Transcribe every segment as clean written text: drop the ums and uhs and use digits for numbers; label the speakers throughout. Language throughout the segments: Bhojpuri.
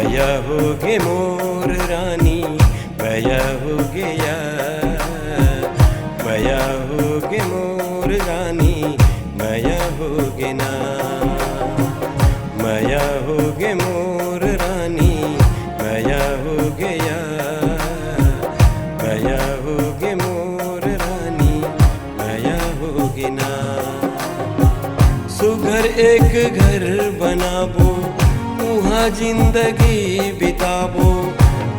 Speaker 1: भैया होगे मोर रानी, भैया हो गया, भैया होगे मोर रानी, भैया होगे ना, भैया होगे मोर रानी, भैया हो गया, भैया होगे मोर रानी, भैया होगे ना। सुघर एक घर बनाबो, वहाँ जिंदगी बिताबो,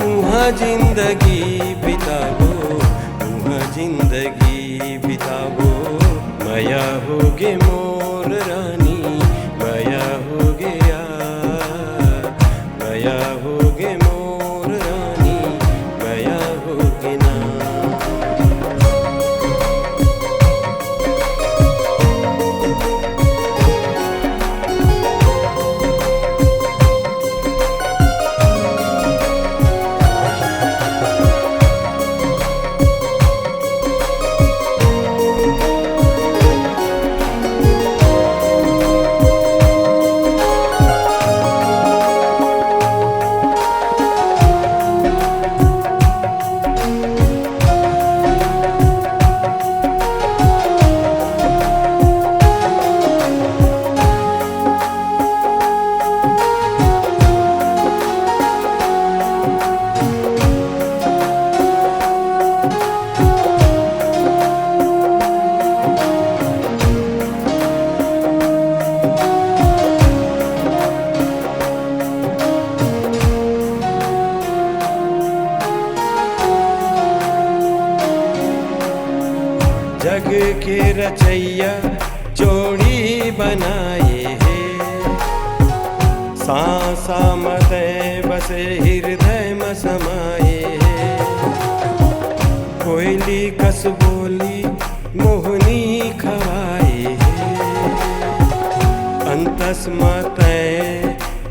Speaker 1: वहाँ जिंदगी बिताबो, वहाँ जिंदगी बिताबो। भैया होगे मोर रानी, भैया हो गया, भैया होगे मोर रानी, भैया होगे ना। जग के रचैया जोड़ी बनाए है, सांसा मत बसे हृदय में समाए है। कोयली कस बोली मोहनी खवाए है, अंतस मत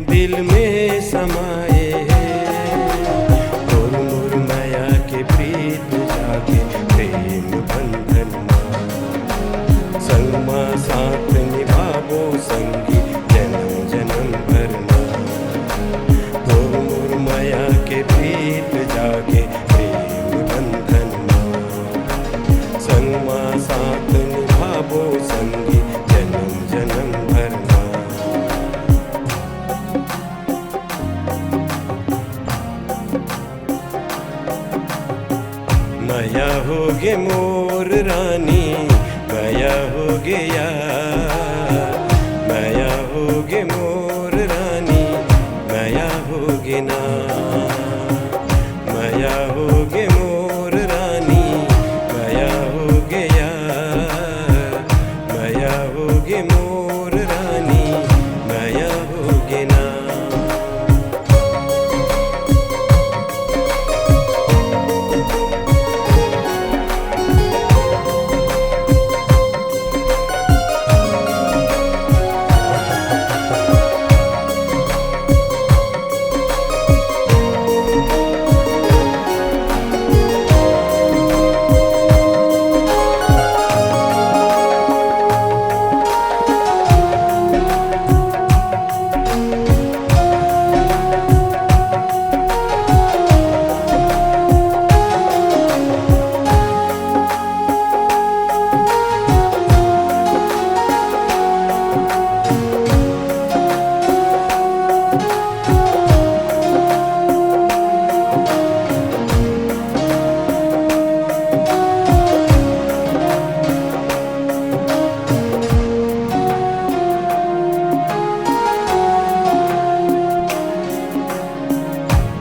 Speaker 1: दिल में समाए है। मोर मोर माया के प्रीत जाके प्रेम बंधन संगमा साथ निभाबो संगी जन्म जन्म भरना। मोर मोर माया के प्रीत जाके प्रेम बंधन संगमा साथ निभाबो संगी जन्म जन्म भरना। भैया होगे मोर रानी, भैया हो गया, भैया होगे मोर रानी, भैया होगे ना, भैया होगे मोर रानी, भैया हो गया, भैया होगे मोर रानी, भैया होगे ना।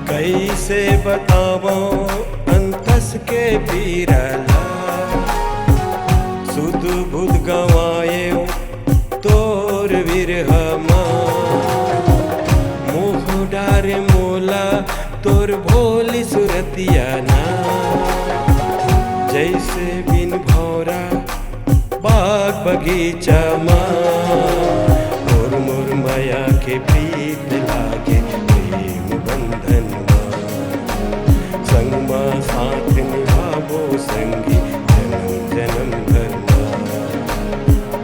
Speaker 1: कैसे बतावो अंतस के पीरला, सुध बुध गवाए तोर विरहमा। मोह डारे मोला तोर भोली सुरतिया ना, जैसे बिन भौरा बाग बगीचा माँ। मोर मोर माया के प्रीत लागे प्रेम बंधन संगमा साथ निभाबो संगी जन्म जन्म भरना।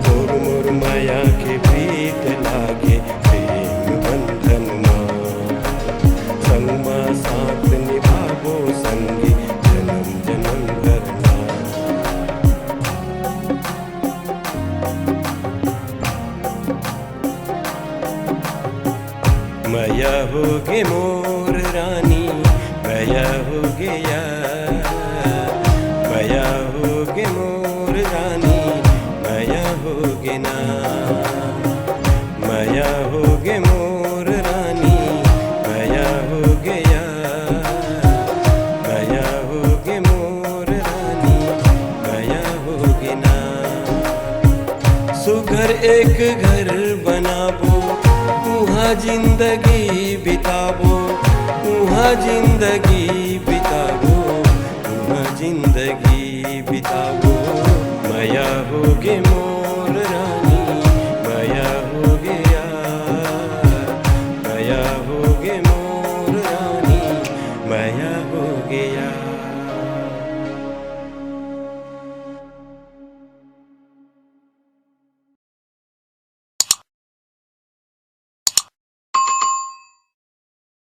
Speaker 1: मोर मोर माया के प्रीत लागे प्रेम बंधन होगे मोर रानी, बया हो गया, बया होगे मोर रानी, बया होगे ना, बया होगे मोर रानी, बया हो गया, बया होगे मोर रानी, बया होगे ना। सुघर एक घर बनाबो, उहाँ जिंदगी बिताबो, उहाँ जिंदगी बिताबो, उहाँ जिंदगी बिताबो, बया होगे